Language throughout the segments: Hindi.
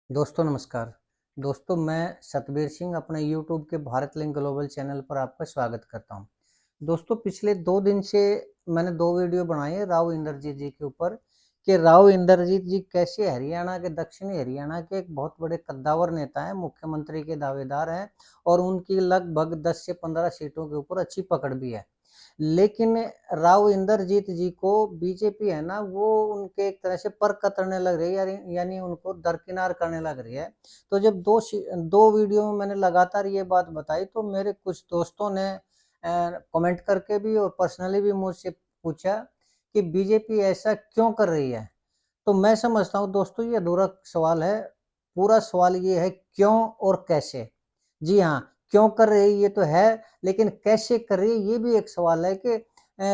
दोस्तों नमस्कार। दोस्तों मैं सतबीर सिंह अपने यूट्यूब के भारत लिंक ग्लोबल चैनल पर आपका स्वागत करता हूं। दोस्तों पिछले 2 दिन से मैंने 2 वीडियो बनाई है राव इंद्रजीत जी के ऊपर कि राव इंद्रजीत जी कैसे हरियाणा के दक्षिणी हरियाणा के एक बहुत बड़े कद्दावर नेता हैं, मुख्यमंत्री के दावेदार हैं और उनकी लगभग 10 से 15 सीटों के ऊपर अच्छी पकड़ भी है। लेकिन राव इंदरजीत जी को बीजेपी है ना वो उनके एक तरह से पर कतरने लग रही है यानी उनको दरकिनार करने लग रही है। तो जब 2 वीडियो में मैंने लगातार ये बात बताई तो मेरे कुछ दोस्तों ने कमेंट करके भी और पर्सनली भी मुझसे पूछा कि बीजेपी ऐसा क्यों कर रही है? तो मैं समझता हूँ दोस्तों ये अधूरा सवाल है। पूरा सवाल ये है क्यों और कैसे? जी हाँ, क्यों कर रही है ये तो है, लेकिन कैसे कर रही है ये भी एक सवाल है कि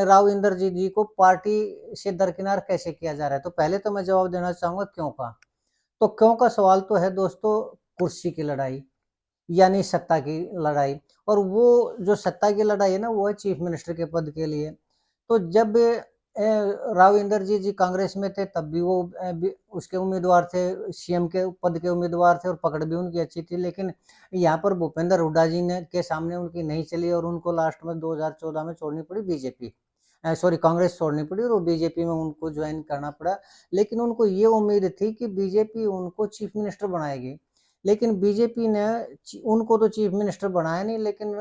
राव इंदरजीत जी को पार्टी से दरकिनार कैसे किया जा रहा है? तो पहले तो मैं जवाब देना चाहूँगा क्यों का। तो क्यों का सवाल तो है दोस्तों कुर्सी की लड़ाई, यानी सत्ता की लड़ाई और वो जो सत्ता की लड़ाई है ना वो है चीफ मिनिस्टर के पद के लिए। तो जब राव इंदरजीत जी कांग्रेस में थे तब भी वो उसके उम्मीदवार थे, सीएम के पद के उम्मीदवार थे और पकड़ भी उनकी अच्छी थी। लेकिन यहाँ पर भूपेंद्र हुड्डा जी ने के सामने उनकी नहीं चली और उनको लास्ट में 2014 में छोड़नी पड़ी बीजेपी। सॉरी कांग्रेस छोड़नी पड़ी और वो बीजेपी में उनको ज्वाइन करना पड़ा। लेकिन उनको ये उम्मीद थी कि बीजेपी उनको चीफ मिनिस्टर बनाएगी। लेकिन बीजेपी ने उनको तो चीफ मिनिस्टर बनाया नहीं, लेकिन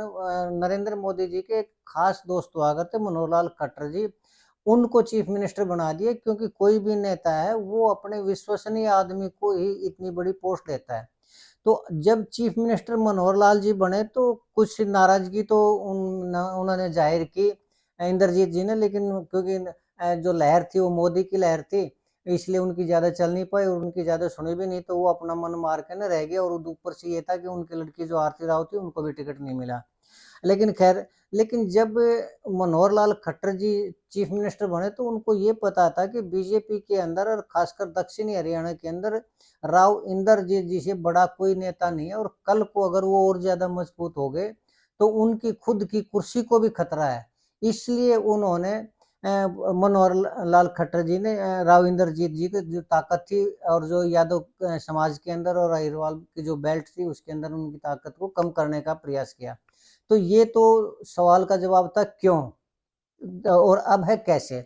नरेंद्र मोदी जी के एक खास दोस्त हुआ करते मनोहर लाल खट्टर जी, उनको चीफ मिनिस्टर बना दिए क्योंकि कोई भी नेता है वो अपने विश्वसनीय आदमी को ही इतनी बड़ी पोस्ट देता है। तो जब चीफ मिनिस्टर मनोहर लाल जी बने तो कुछ नाराजगी तो उन्होंने जाहिर की इंद्रजीत जी ने, लेकिन क्योंकि जो लहर थी वो मोदी की लहर थी इसलिए उनकी ज्यादा चल नहीं पाई और उनकी ज्यादा सुनी भी नहीं, तो वो अपना मन मार के ना रह गए। और ऊपर से ये था कि उनकी लड़की जो आरती राव थी उनको भी टिकट नहीं मिला। लेकिन खैर, लेकिन जब मनोहर लाल खट्टर जी चीफ मिनिस्टर बने तो उनको ये पता था कि बीजेपी के अंदर और खासकर दक्षिणी हरियाणा के अंदर राव इंदरजीत जी से बड़ा कोई नेता नहीं है और कल को अगर वो और ज्यादा मजबूत हो गए तो उनकी खुद की कुर्सी को भी खतरा है। इसलिए उन्होंने मनोहर लाल खट्टर जी ने राव इंदरजीत जी की जो ताकत थी और जो यादव समाज के अंदर और अहिरवाल की जो बेल्ट थी उसके अंदर उनकी ताकत को कम करने का प्रयास किया। तो ये तो सवाल का जवाब था क्यों और अब है कैसे।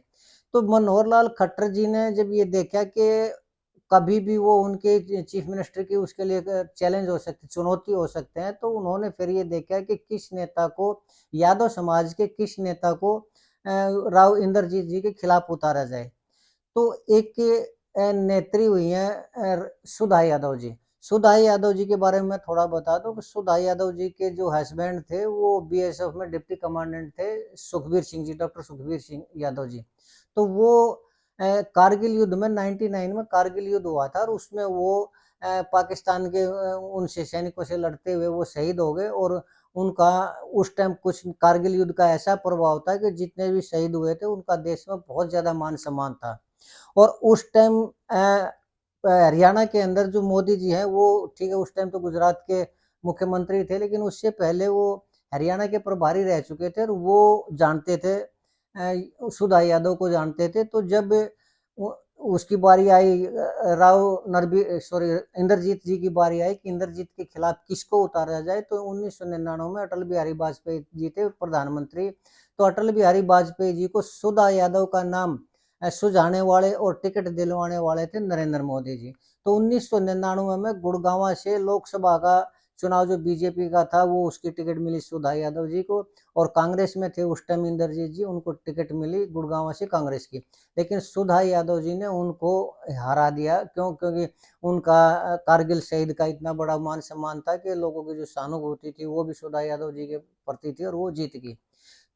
तो मनोहर लाल खट्टर जी ने जब ये देखा कि कभी भी वो उनके चीफ मिनिस्टर की उसके लिए चैलेंज हो सकती चुनौती हो सकते हैं, तो उन्होंने फिर ये देखा कि किस नेता को यादव समाज के किस नेता को राव इंदरजीत जी के खिलाफ उतारा जाए। तो एक नेत्री हुई हैं सुधा यादव जी। सुधा यादव जी के बारे में मैं थोड़ा बता दूं कि सुधा यादव जी के जो हस्बैंड थे वो बीएसएफ में डिप्टी कमांडेंट थे, सुखबीर सिंह जी, डॉक्टर सुखबीर सिंह यादव जी। तो वो कारगिल युद्ध में 99 में कारगिल युद्ध हुआ था और उसमें वो पाकिस्तान के उनसे सैनिकों से लड़ते हुए वो शहीद हो गए और उनका उस टाइम कुछ कारगिल युद्ध का ऐसा प्रभाव था कि जितने भी शहीद हुए थे उनका देश में बहुत ज्यादा मान सम्मान था। और उस टाइम हरियाणा के अंदर जो मोदी जी हैं वो ठीक है उस टाइम तो गुजरात के मुख्यमंत्री थे, लेकिन उससे पहले वो हरियाणा के प्रभारी रह चुके थे और वो जानते थे सुधा यादव को जानते थे। तो जब उसकी बारी आई राव नरबी सॉरी इंद्रजीत जी की बारी आई कि इंद्रजीत के खिलाफ किसको उतारा जाए, तो 1999 में अटल बिहारी वाजपेयी जी थे प्रधानमंत्री। तो अटल बिहारी वाजपेयी जी को सुधा यादव का नाम सुझाने वाले और टिकट दिलवाने वाले थे नरेंद्र मोदी जी। तो 1999 में गुड़गांव से लोकसभा का चुनाव जो बीजेपी का था वो उसकी टिकट मिली सुधा यादव जी को और कांग्रेस में थे उस टाइम इंद्रजीत जी, उनको टिकट मिली गुड़गांव से कांग्रेस की। लेकिन सुधा यादव जी ने उनको हरा दिया। क्यों? क्योंकि उनका कारगिल शहीद का इतना बड़ा मान सम्मान था कि लोगों की जो सहानुभूति थी वो भी सुधा यादव जी के प्रति थी और वो जीत गई।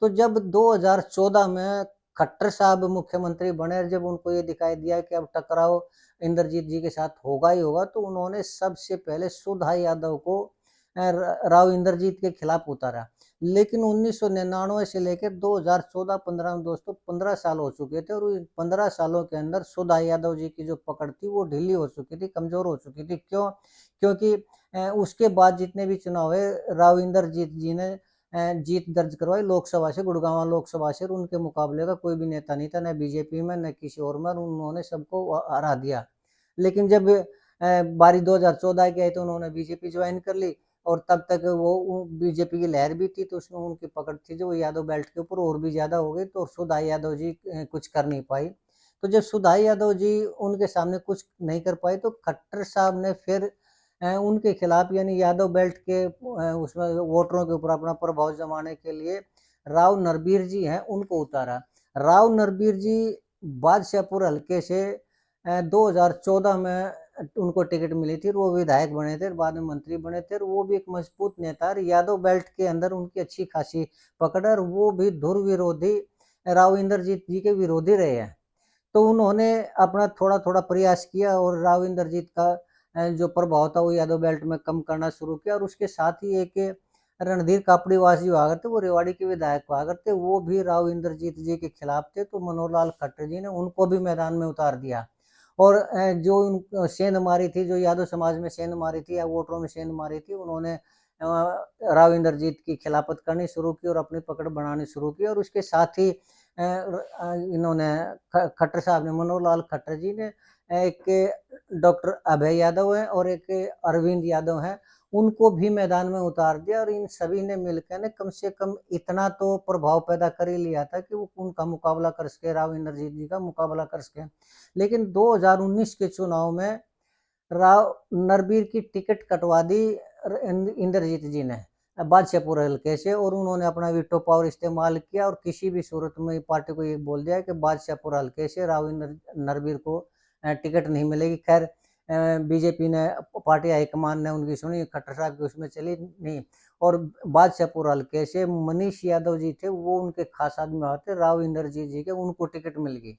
तो जब 2014 में खट्टर साहब मुख्यमंत्री बने और जब उनको ये दिखाई दिया कि अब टकराव इंद्रजीत जी के साथ होगा ही होगा, तो उन्होंने सबसे पहले सुधा यादव को राव इंद्रजीत के खिलाफ उतारा। लेकिन 1999 से लेकर 2014-15 में दोस्तों 15 साल हो चुके थे और 15 सालों के अंदर सुधा यादव जी की जो पकड़ थी वो ढीली हो चुकी थी, कमजोर हो चुकी थी। क्यों? क्योंकि उसके बाद जितने भी चुनाव हुए राव इंद्रजीत जी ने जीत दर्ज करवाई लोकसभा से, गुड़गांव लोकसभा से, और उनके मुकाबले का कोई भी नेता नहीं था, न बीजेपी में न किसी और में, और उन्होंने सबको हरा दिया। लेकिन जब बारी 2014 की आई तो उन्होंने बीजेपी ज्वाइन कर ली, और तब तक वो बीजेपी की लहर भी थी, तो उसमें उनकी पकड़ थी जो यादव बेल्ट के ऊपर और भी ज़्यादा हो गई, तो सुधा यादव जी कुछ कर नहीं पाई। तो जब सुधा यादव जी उनके सामने कुछ नहीं कर पाई, तो खट्टर साहब ने फिर उनके खिलाफ यानी यादव बेल्ट के उसमें वोटरों के ऊपर अपना प्रभाव जमाने के लिए राव नरबीर जी हैं उनको उतारा। राव नरबीर जी बादशाहपुर हल्के से 2014 में उनको टिकट मिली थी, और वो विधायक बने थे, बाद में मंत्री बने थे, और वो भी एक मजबूत नेता, और यादव बेल्ट के अंदर उनकी अच्छी खासी पकड़ है, और वो भी धुर विरोधी राव इंद्रजीत जी के विरोधी रहे हैं। तो उन्होंने अपना थोड़ा-थोड़ा प्रयास किया, और राव इंद्रजीत का जो प्रभाव था वो यादव बेल्ट में कम करना शुरू किया, और उसके साथ ही एक रणधीर कापड़ीवास जी हुआ करते, वो रेवाड़ी के विधायक हुआ करते, वो भी राव इंद्रजीत जी के खिलाफ थे, तो मनोहर लाल खट्टर जी ने उनको भी मैदान में उतार दिया। और जो सेंध मारी थी, जो यादव समाज में सेंध मारी थी या वोटरों में सेंध मारी थी, उन्होंने राव इंद्रजीत की खिलाफत करनी शुरू की और अपनी पकड़ बनानी शुरू की, और उसके साथ ही इन्होंने खट्टर साहब ने, मनोहर लाल खट्टर जी ने, एक डॉक्टर अभय यादव है और एक अरविंद यादव हैं, उनको भी मैदान में उतार दिया, और इन सभी ने मिलकर ने कम से कम इतना तो प्रभाव पैदा कर ही लिया था कि वो उनका मुकाबला कर सके, राव इंद्रजीत जी का मुकाबला कर सके। लेकिन 2019 के चुनाव में राव नरबीर की टिकट कटवा दी इंद्रजीत जी ने बादशाहपुर हल्के से, और उन्होंने अपना वीटो पावर इस्तेमाल किया, और किसी भी सूरत में पार्टी को ये बोल दिया कि बादशाहपुर हल्के से राव नरबीर को टिकट नहीं मिलेगी। खैर बीजेपी ने, पार्टी हाईकमान ने उनकी सुनी, खट्टर साहब की उसमें चली नहीं, और बादशाहपुर हल्के से मनीष यादव जी थे, वो उनके खास आदमी आते राव इंद्रजीत जी के, उनको टिकट मिल गई।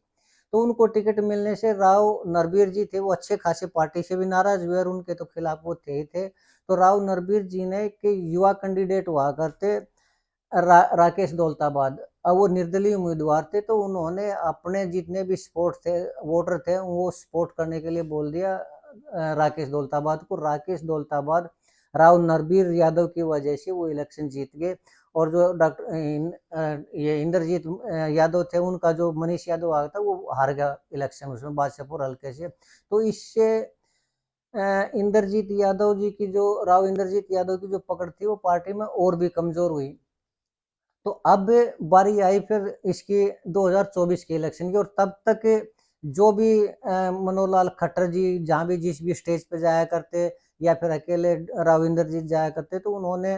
तो उनको टिकट मिलने से राव नरबीर जी थे, वो अच्छे खासे पार्टी से भी नाराज हुए, और उनके तो खिलाफ वो थे ही थे। तो राव नरबीर जी ने कि युवा कैंडिडेट हुआ करते राकेश दौलताबाद, अब वो निर्दलीय उम्मीदवार थे, तो उन्होंने अपने जितने भी सपोर्ट थे, वोटर थे, वो सपोर्ट करने के लिए बोल दिया राकेश दौलताबाद को। राकेश दौलताबाद राव नरबीर यादव की वजह से वो इलेक्शन जीत गए, और जो ये इंद्रजीत यादव थे, उनका जो मनीष यादव आ था, वो हार गया इलेक्शन उसमें बादशाहपुर हल्के से। तो इससे इंद्रजीत यादव जी की जो राव इंद्रजीत यादव की जो पकड़ थी, वो पार्टी में और भी कमजोर हुई। तो अब बारी आई फिर इसकी 2024 के इलेक्शन की, और तब तक जो भी मनोहर लाल खट्टर जी जहाँ भी जिस भी स्टेज पे जाया करते, या फिर अकेले राव इंद्रजीत जाया करते, तो उन्होंने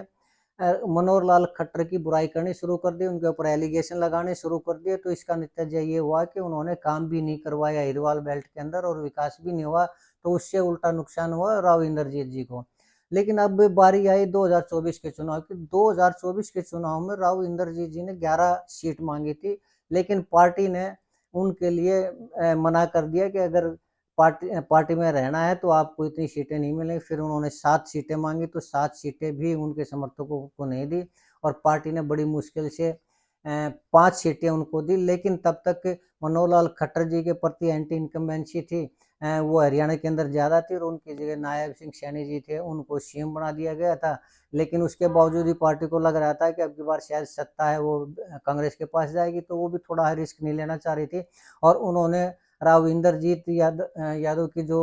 मनोहर लाल खट्टर की बुराई करनी शुरू कर दी, उनके ऊपर एलिगेशन लगाने शुरू कर दिए। तो इसका नतीजा ये हुआ कि उन्होंने काम भी नहीं करवाया हिरवाल बेल्ट के अंदर, और विकास भी नहीं हुआ, तो उससे उल्टा नुकसान हुआ राव इंद्रजीत जी को। लेकिन अब बारी आई 2024 के चुनाव की। 2024 के चुनाव में राव इंद्रजीत जी ने 11 सीट मांगी थी, लेकिन पार्टी ने उनके लिए मना कर दिया कि अगर पार्टी में रहना है तो आपको इतनी सीटें नहीं मिलेंगी। फिर उन्होंने 7 सीटें मांगी, तो 7 सीटें भी उनके समर्थकों को नहीं दी, और पार्टी ने बड़ी मुश्किल से 5 सीटें उनको दी। लेकिन तब तक मनोहर लाल खट्टर जी के प्रति एंटी इनकम्बेंसी थी, वो हरियाणा के अंदर ज़्यादा थी, और उनकी जगह नायब सिंह सैनी जी थे, उनको सीएम बना दिया गया था। लेकिन उसके बावजूद ही पार्टी को लग रहा था कि अब की बार शायद सत्ता है वो कांग्रेस के पास जाएगी, तो वो भी थोड़ा रिस्क नहीं लेना चाह रही थी, और उन्होंने राव इंद्रजीत यादव की जो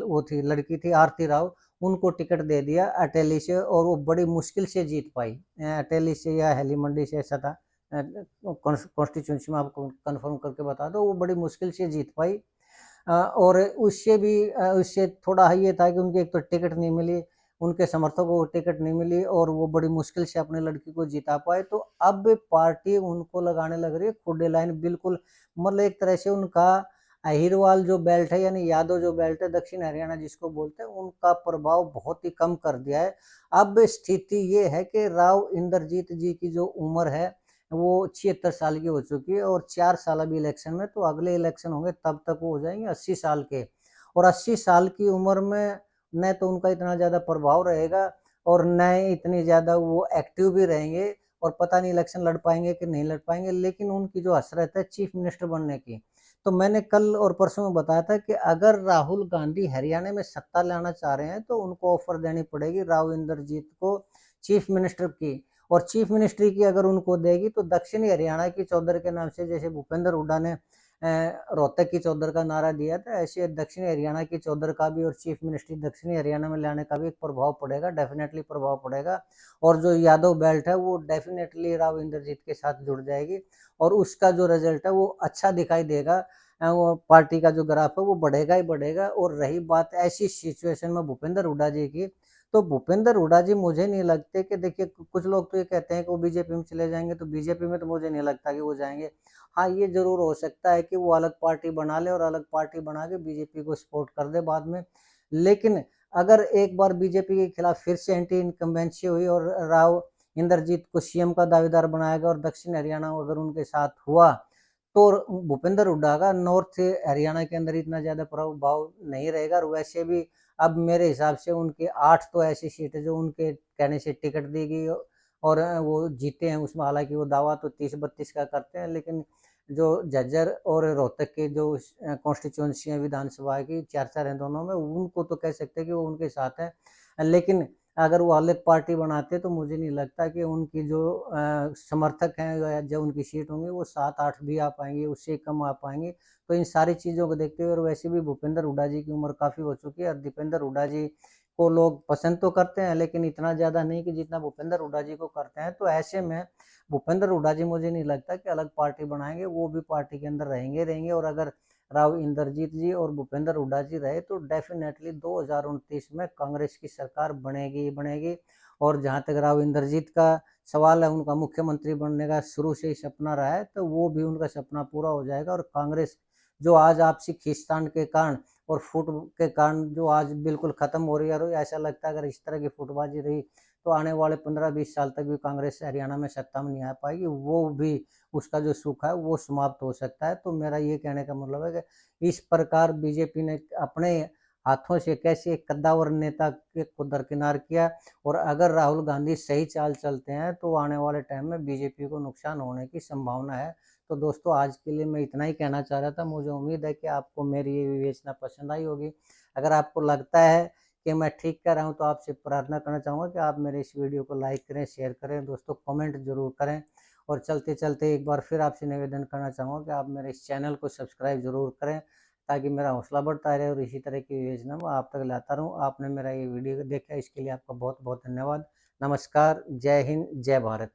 वो थी लड़की थी आरती राव, उनको टिकट दे दिया अटेली से, और वो बड़ी मुश्किल से जीत पाई। अटेली से या हेली मंडी से, ऐसा था कॉन्स्टिट्यूंसी में, आपको कंफर्म करके बता दो, वो बड़ी मुश्किल से जीत पाई। और उससे थोड़ा ये था कि उनकी एक तो टिकट नहीं मिली, उनके समर्थकों को टिकट नहीं मिली, और वो बड़ी मुश्किल से अपनी लड़की को जिता पाए। तो अब पार्टी उनको लगाने लग रही है खुडे लाइन, बिल्कुल मतलब एक तरह से उनका अहिरवाल जो बेल्ट है, यानी यादव जो बेल्ट है, दक्षिण हरियाणा जिसको बोलते हैं, उनका प्रभाव बहुत ही कम कर दिया है। अब स्थिति ये है कि राव इंद्रजीत जी की जो उम्र है वो 76 साल की हो चुकी है, और 4 साल अभी इलेक्शन में, तो अगले इलेक्शन होंगे तब तक वो हो जाएंगे 80 साल के। और 80 साल की उम्र में न तो उनका इतना ज़्यादा प्रभाव रहेगा, और न इतनी ज़्यादा वो एक्टिव भी रहेंगे, और पता नहीं इलेक्शन लड़ पाएंगे कि नहीं लड़ पाएंगे। लेकिन उनकी जो हसरत है चीफ मिनिस्टर बनने की, तो मैंने कल और परसों में बताया था कि अगर राहुल गांधी हरियाणा में सत्ता लाना चाह रहे हैं, तो उनको ऑफर देनी पड़ेगी राव इंद्रजीत को चीफ मिनिस्टर की। और चीफ मिनिस्ट्री की अगर उनको देगी, तो दक्षिणी हरियाणा की चौधरी के नाम से, जैसे भूपेंद्र हुड्डा ने रोहतक की चौधर का नारा दिया था, ऐसे दक्षिणी हरियाणा की चौधर का भी और चीफ मिनिस्ट्री दक्षिणी हरियाणा में लाने का भी एक प्रभाव पड़ेगा, डेफिनेटली प्रभाव पड़ेगा। और जो यादव बेल्ट है वो डेफिनेटली राव इंद्रजीत के साथ जुड़ जाएगी और उसका जो रिजल्ट है वो अच्छा दिखाई देगा। वो पार्टी का जो ग्राफ है वो बढ़ेगा ही बढ़ेगा। और रही बात ऐसी सिचुएशन में भूपेंद्र हुड्डा जी की, तो भूपेंद्र हुड्डा जी मुझे नहीं लगते कि, देखिए कुछ लोग तो ये कहते हैं कि वो बीजेपी में चले जाएंगे, तो बीजेपी में तो मुझे नहीं लगता कि वो जाएंगे। हाँ, ये जरूर हो सकता है कि वो अलग पार्टी बना ले और अलग पार्टी बना के बीजेपी को सपोर्ट कर दे बाद में। लेकिन अगर एक बार बीजेपी के खिलाफ फिर से एंटी इनकम्बेंसी हुई और राव इंद्रजीत को सीएम का दावेदार बनाया गया और दक्षिण हरियाणा अगर उनके साथ हुआ, तो भूपेंद्र हुड्डा का नॉर्थ हरियाणा के अंदर इतना ज्यादा प्रभाव नहीं रहेगा। और वैसे भी अब मेरे हिसाब से उनके 8 तो ऐसी सीट है जो उनके कहने से टिकट दी गई और वो जीते हैं उसमें। हालांकि वो दावा तो 30-32 का करते हैं, लेकिन जो झज्जर और रोहतक के जो कॉन्स्टिट्यूंसी है विधानसभा की, चार हैं दोनों में, उनको तो कह सकते हैं कि वो उनके साथ है। लेकिन अगर वो अलग पार्टी बनाते तो मुझे नहीं लगता कि उनकी जो समर्थक हैं या जो उनकी सीट होंगी वो 7-8 भी आ पाएंगे, उससे कम आ पाएंगे। तो इन सारी चीज़ों को देखते हुए, और वैसे भी भूपेंद्र हुड्डा जी की उम्र काफ़ी हो चुकी है और दीपेंद्र हुड्डा जी को लोग पसंद तो करते हैं लेकिन इतना ज़्यादा नहीं कि जितना भूपेंद्र हुड्डा जी को करते हैं। तो ऐसे में भूपेंद्र हुड्डा जी मुझे नहीं लगता कि अलग पार्टी बनाएंगे, वो भी पार्टी के अंदर रहेंगे। और अगर राव इंद्रजीत जी और भूपेंद्र हुड्डा जी रहे तो डेफिनेटली 2029 में कांग्रेस की सरकार बनेगी ही बनेगी। और जहाँ तक राव इंद्रजीत का सवाल है, उनका मुख्यमंत्री बनने का शुरू से ही सपना रहा है, तो वो भी उनका सपना पूरा हो जाएगा। और कांग्रेस जो आज आपसी खींचतान के कारण और फुट के कारण जो आज बिल्कुल खत्म हो रही है, और ऐसा लगता है अगर इस तरह की फुटबाजी रही तो आने वाले 15-20 साल तक भी कांग्रेस हरियाणा में सत्ता में नहीं आ पाएगी, वो भी उसका जो सुख है वो समाप्त हो सकता है। तो मेरा ये कहने का मतलब है कि इस प्रकार बीजेपी ने अपने हाथों से कैसे एक कद्दावर नेता को दरकिनार किया। और अगर राहुल गांधी सही चाल चलते हैं तो आने वाले टाइम में बीजेपी को नुकसान होने की संभावना है। तो दोस्तों, आज के लिए मैं इतना ही कहना चाह रहा था। मुझे उम्मीद है कि आपको मेरी ये विवेचना पसंद आई होगी। अगर आपको लगता है कि मैं ठीक कह रहा हूँ तो आपसे प्रार्थना करना चाहूँगा कि आप मेरे इस वीडियो को लाइक करें, शेयर करें, दोस्तों कमेंट जरूर करें। और चलते चलते एक बार फिर आपसे निवेदन करना चाहूँगा कि आप मेरे इस चैनल को सब्सक्राइब जरूर करें, ताकि मेरा हौसला बढ़ता रहे और इसी तरह की योजना मैं आप तक लाता रहूँ। आपने मेरा ये वीडियो देखा, इसके लिए आपका बहुत बहुत धन्यवाद। नमस्कार, जय हिंद, जय भारत।